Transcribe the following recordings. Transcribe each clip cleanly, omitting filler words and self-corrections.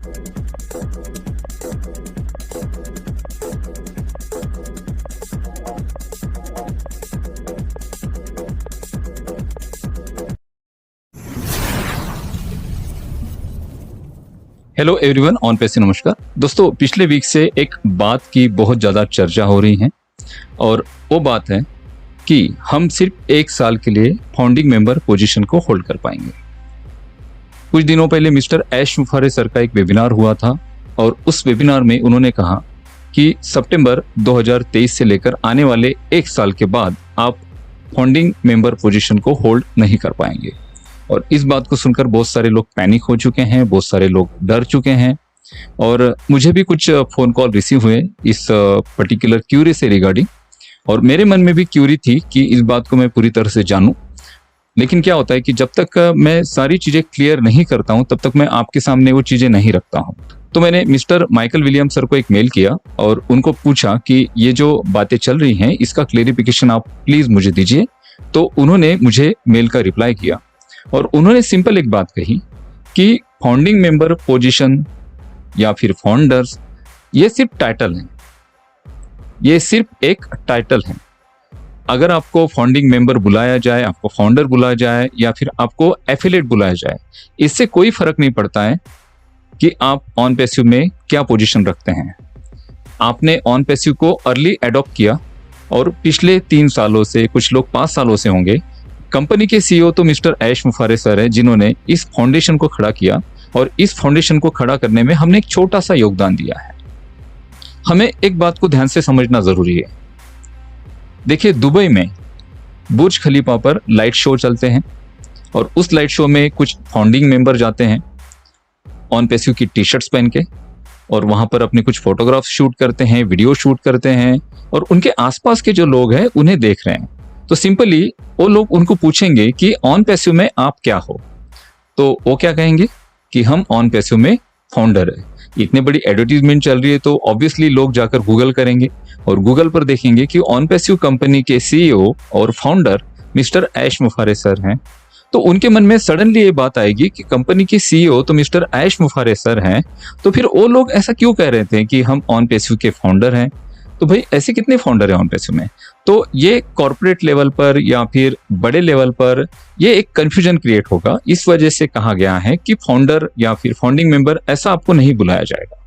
Hello everyone, on पे से नमस्कार दोस्तों। पिछले वीक से एक बात की बहुत ज़्यादा चर्चा हो रही है और वो बात है कि हम सिर्फ 1 साल के लिए फाउंडिंग मेंबर पोजीशन को होल्ड कर पाएंगे। कुछ दिनों पहले मिस्टर ऐश मुफारे सर का एक वेबिनार हुआ था और उस वेबिनार में उन्होंने कहा कि सितंबर 2023 से लेकर आने वाले 1 साल के बाद आप फाउंडिंग मेंबर पोजीशन को होल्ड नहीं कर पाएंगे। और इस बात को सुनकर बहुत सारे लोग पैनिक हो चुके हैं, बहुत सारे लोग डर चुके हैं और मुझे भी कुछ फोन कॉल रिसीव हुए इस पर्टिकुलर क्यूरी से रिगार्डिंग। और मेरे मन में भी क्यूरी थी कि इस बात को मैं पूरी तरह से जानूं, लेकिन क्या होता है कि जब तक मैं सारी चीज़ें क्लियर नहीं करता हूं तब तक मैं आपके सामने वो चीज़ें नहीं रखता हूं। तो मैंने मिस्टर माइकल विलियम सर को एक मेल किया और उनको पूछा कि ये जो बातें चल रही हैं इसका क्लेरिफिकेशन आप प्लीज़ मुझे दीजिए। तो उन्होंने मुझे मेल का रिप्लाई किया और उन्होंने सिंपल एक बात कही कि फाउंडिंग मेंबर पोजीशन या फिर फाउंडर्स ये सिर्फ टाइटल है, ये सिर्फ एक टाइटल है। अगर आपको फाउंडिंग मेंबर बुलाया जाए, आपको फाउंडर बुलाया जाए या फिर आपको एफिलिएट बुलाया जाए, इससे कोई फर्क नहीं पड़ता है कि आप ऑन पैसिव में क्या पोजीशन रखते हैं। आपने ऑन पैसिव को अर्ली एडॉप्ट किया और पिछले 3 सालों से, कुछ लोग 5 सालों से होंगे, कंपनी के सीईओ तो मिस्टर ऐश मुफारे सर है जिन्होंने इस फाउंडेशन को खड़ा किया और इस फाउंडेशन को खड़ा करने में हमने एक छोटा सा योगदान दिया है। हमें एक बात को ध्यान से समझना जरूरी है। देखिए, दुबई में बुर्ज खलीफा पर लाइट शो चलते हैं और उस लाइट शो में कुछ फाउंडिंग मेंबर जाते हैं ऑन पैसिव की टी शर्ट्स पहन के और वहां पर अपने कुछ फोटोग्राफ शूट करते हैं, वीडियो शूट करते हैं और उनके आसपास के जो लोग हैं उन्हें देख रहे हैं। तो सिंपली वो लोग उनको पूछेंगे कि ऑन पैसिव में आप क्या हो, तो वो क्या कहेंगे कि हम ऑन पैसिव में फाउंडर है। इतनी बड़ी एडवर्टीजमेंट चल रही है तो ऑब्वियसली लोग जाकर गूगल करेंगे और गूगल पर देखेंगे कि ऑन पैसिव कंपनी के सीईओ और फाउंडर मिस्टर ऐश मुफारे सर हैं। तो उनके मन में सडनली ये बात आएगी कि कंपनी के सीईओ तो मिस्टर ऐश मुफारे सर हैं, तो फिर वो लोग ऐसा क्यों कह रहे थे कि हम ऑन पैसिव के फाउंडर हैं। तो भाई ऐसे कितने फाउंडर हैं ऑन पैसिव में। तो ये कॉर्पोरेट लेवल पर या फिर बड़े लेवल पर ये एक कंफ्यूजन क्रिएट होगा। इस वजह से कहा गया है कि फाउंडर या फिर फाउंडिंग मेंबर ऐसा आपको नहीं बुलाया जाएगा।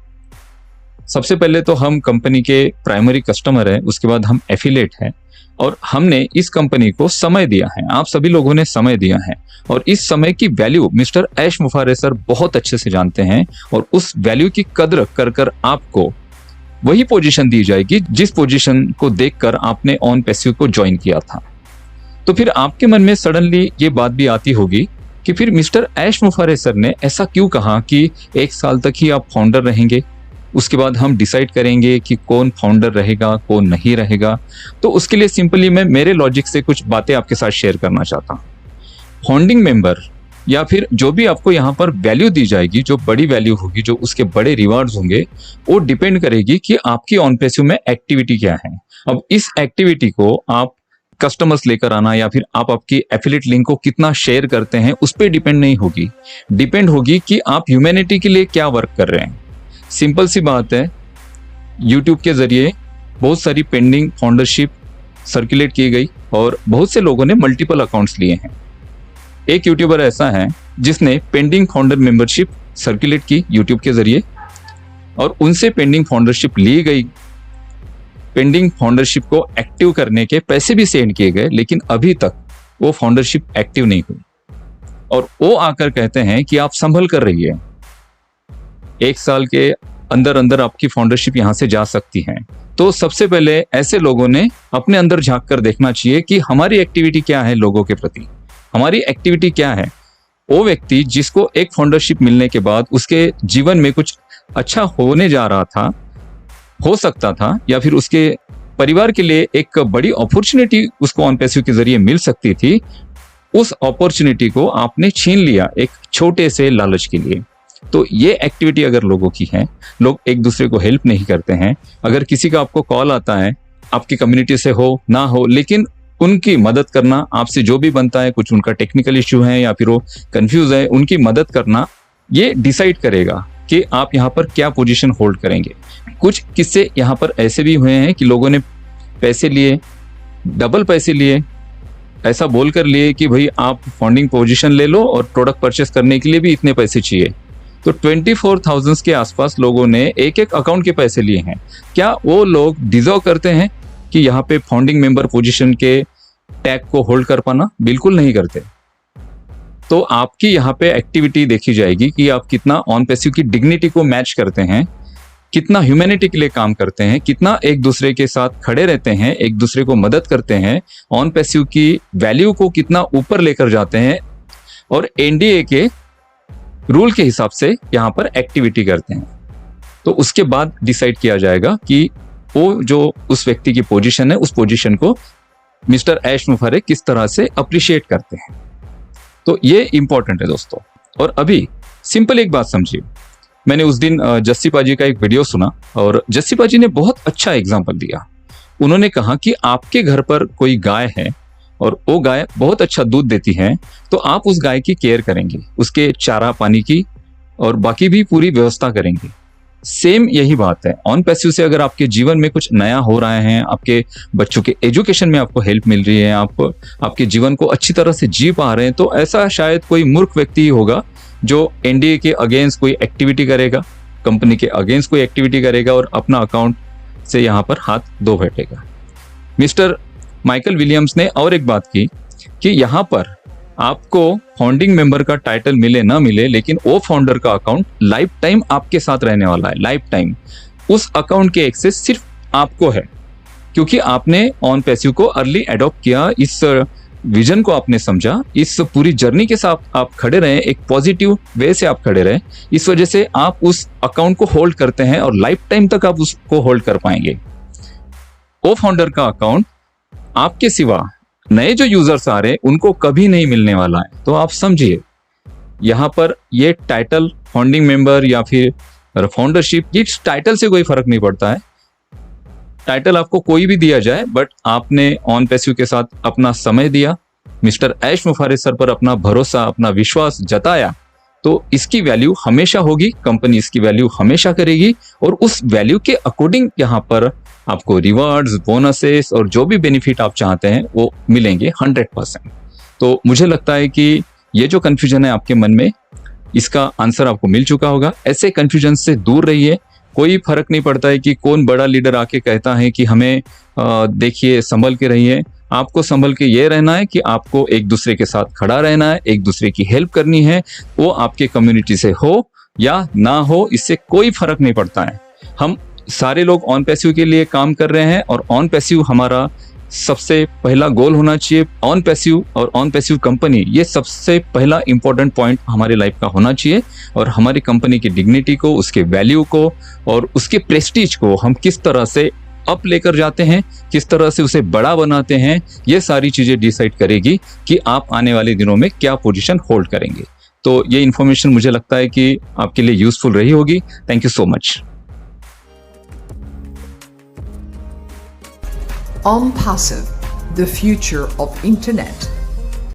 सबसे पहले तो हम कंपनी के प्राइमरी कस्टमर हैं, उसके बाद हम एफिलिएट हैं और हमने इस कंपनी को समय दिया है, आप सभी लोगों ने समय दिया है और इस समय की वैल्यू मिस्टर ऐश मुफारे सर बहुत अच्छे से जानते हैं और उस वैल्यू की कद्र कर कर आपको वही पोजीशन दी जाएगी जिस पोजीशन को देखकर आपने ऑन पैसिव को ज्वाइन किया था। तो फिर आपके मन में सडनली ये बात भी आती होगी कि फिर मिस्टर ऐश मुफारे सर ने ऐसा क्यों कहा कि 1 साल तक ही आप फाउंडर रहेंगे, उसके बाद हम डिसाइड करेंगे कि कौन फाउंडर रहेगा कौन नहीं रहेगा। तो उसके लिए सिंपली मैं मेरे लॉजिक से कुछ बातें आपके साथ शेयर करना चाहता हूँ। फाउंडिंग मेंबर या फिर जो भी आपको यहाँ पर वैल्यू दी जाएगी, जो बड़ी वैल्यू होगी, जो उसके बड़े रिवार्ड्स होंगे, वो डिपेंड करेगी कि आपकी ऑन पैसिव में एक्टिविटी क्या है। अब इस एक्टिविटी को आप कस्टमर्स लेकर आना या फिर आप आपकी एफिलिएट लिंक को कितना शेयर करते हैं उस पर डिपेंड नहीं होगी, डिपेंड होगी कि आप ह्यूमैनिटी के लिए क्या वर्क कर रहे हैं। सिंपल सी बात है, यूट्यूब के जरिए बहुत सारी पेंडिंग फाउंडरशिप सर्कुलेट की गई और बहुत से लोगों ने मल्टीपल अकाउंट्स लिए हैं। एक यूट्यूबर ऐसा है जिसने पेंडिंग फाउंडर मेंबरशिप सर्कुलेट की यूट्यूब के जरिए और उनसे पेंडिंग फाउंडरशिप ली गई। पेंडिंग फाउंडरशिप को एक्टिव करने के पैसे भी सेंड किए गए, लेकिन अभी तक वो फाउंडरशिप एक्टिव नहीं हुई और वो आकर कहते हैं कि आप संभल कर रहिए, 1 साल के अंदर अंदर आपकी फाउंडरशिप यहां से जा सकती है। तो सबसे पहले ऐसे लोगों ने अपने अंदर झांक कर देखना चाहिए कि हमारी एक्टिविटी क्या है, लोगों के प्रति हमारी एक्टिविटी क्या है। वो व्यक्ति जिसको एक फाउंडरशिप मिलने के बाद उसके जीवन में कुछ अच्छा होने जा रहा था, हो सकता था, या फिर उसके परिवार के लिए एक बड़ी अपॉर्चुनिटी उसको ऑन पैसिव के जरिए मिल सकती थी, उस अपॉर्चुनिटी को आपने छीन लिया एक छोटे से लालच के लिए। तो ये एक्टिविटी अगर लोगों की है, लोग एक दूसरे को हेल्प नहीं करते हैं। अगर किसी का आपको कॉल आता है, आपकी कम्युनिटी से हो ना हो, लेकिन उनकी मदद करना आपसे जो भी बनता है, कुछ उनका टेक्निकल इश्यू है या फिर वो कंफ्यूज है, उनकी मदद करना ये डिसाइड करेगा कि आप यहाँ पर क्या पोजीशन होल्ड करेंगे। कुछ किस्से यहाँ पर ऐसे भी हुए हैं कि लोगों ने पैसे लिए, डबल पैसे लिए, ऐसा बोलकर लिए कि भाई आप फाउंडिंग पोजीशन ले लो और प्रोडक्ट परचेस करने के लिए भी इतने पैसे चाहिए। तो 24,000 के आसपास लोगों ने एक एक अकाउंट के पैसे लिए हैं। क्या वो लोग डिजर्व करते हैं कि यहाँ पे फाउंडिंग मेंबर पोजीशन के टैग को होल्ड कर पाना? बिल्कुल नहीं करते। तो आपकी यहाँ पे एक्टिविटी देखी जाएगी कि आप कितना ऑन पैसिव की डिग्निटी को मैच करते हैं, कितना ह्यूमैनिटी के लिए काम करते हैं, कितना एक दूसरे के साथ खड़े रहते हैं, एक दूसरे को मदद करते हैं, ऑन पैसिव की वैल्यू को कितना ऊपर लेकर जाते हैं और एनडीए के रूल के हिसाब से यहाँ पर एक्टिविटी करते हैं। तो उसके बाद डिसाइड किया जाएगा कि वो जो उस व्यक्ति की पोजीशन है, उस पोजीशन को मिस्टर ऐश मुफारे किस तरह से अप्रिशिएट करते हैं। तो ये इंपॉर्टेंट है दोस्तों। और अभी सिंपल एक बात समझिए, मैंने उस दिन जस्सी पाजी का एक वीडियो सुना और जस्सी पाजी ने बहुत अच्छा एग्जांपल दिया। उन्होंने कहा कि आपके घर पर कोई गाय है और वो गाय बहुत अच्छा दूध देती है, तो आप उस गाय की केयर करेंगे, उसके चारा पानी की और बाकी भी पूरी व्यवस्था करेंगे। सेम यही बात है, ऑन पैसिव से अगर आपके जीवन में कुछ नया हो रहा है, आपके बच्चों के एजुकेशन में आपको हेल्प मिल रही है, आप आपके जीवन को अच्छी तरह से जी पा रहे हैं, तो ऐसा शायद कोई मूर्ख व्यक्ति होगा जो एनडीए के अगेंस्ट कोई एक्टिविटी करेगा, कंपनी के अगेंस्ट कोई एक्टिविटी करेगा और अपना अकाउंट से यहाँ पर हाथ धो बैठेगा। मिस्टर माइकल विलियम्स ने और एक बात की कि यहाँ पर आपको फाउंडिंग मेंबर का टाइटल मिले ना मिले, लेकिन वो फाउंडर का अकाउंट लाइफ टाइम आपके साथ रहने वाला है, लाइफ टाइम। उस अकाउंट के एक्सेस सिर्फ आपको है, क्योंकि आपने ऑन पैसिव को अर्ली अडॉप्ट किया, इस विजन को आपने समझा, इस पूरी जर्नी के साथ आप खड़े रहे, एक पॉजिटिव वे से आप खड़े रहे, इस वजह से आप उस अकाउंट को होल्ड करते हैं और लाइफ टाइम तक आप उसको होल्ड कर पाएंगे। वो फाउंडर का अकाउंट आपके सिवा नए जो यूजर्स आ रहे हैं उनको कभी नहीं मिलने वाला है। तो आप समझिए, यहाँ पर ये टाइटल फाउंडिंग मेंबर या फिर फाउंडरशिप, इस टाइटल से कोई फर्क नहीं पड़ता है। टाइटल आपको कोई भी दिया जाए, बट आपने ऑन पैसिव के साथ अपना समय दिया, मिस्टर ऐश मुफारे सर पर अपना भरोसा, अपना विश्वास जताया, तो इसकी वैल्यू हमेशा होगी, कंपनी इसकी वैल्यू हमेशा करेगी और उस वैल्यू के अकॉर्डिंग यहाँ पर आपको रिवार्ड्स, बोनसेस और जो भी बेनिफिट आप चाहते हैं वो मिलेंगे 100%। तो मुझे लगता है कि ये जो कंफ्यूजन है आपके मन में, इसका आंसर आपको मिल चुका होगा। ऐसे कंफ्यूजन से दूर रहिए। कोई फर्क नहीं पड़ता है कि कौन बड़ा लीडर आके कहता है कि हमें देखिए संभल के रहिए। आपको संभल के ये रहना है कि आपको एक दूसरे के साथ खड़ा रहना है, एक दूसरे की हेल्प करनी है, वो आपके कम्युनिटी से हो या ना हो, इससे कोई फर्क नहीं पड़ता है। हम सारे लोग ऑन पैसिव के लिए काम कर रहे हैं और ऑन पैसिव हमारा सबसे पहला गोल होना चाहिए। ऑन पैसिव और ऑन पैसिव कंपनी, ये सबसे पहला इंपॉर्टेंट पॉइंट हमारे लाइफ का होना चाहिए और हमारी कंपनी की डिग्निटी को, उसके वैल्यू को और उसके प्रेस्टीज को हम किस तरह से अप लेकर जाते हैं, किस तरह से उसे बड़ा बनाते हैं, ये सारी चीजें डिसाइड करेगी कि आप आने वाले दिनों में क्या पोजीशन होल्ड करेंगे। तो ये इन्फॉर्मेशन मुझे लगता है कि आपके लिए यूजफुल रही होगी। Thank you so much. OnPassive, the future of internet.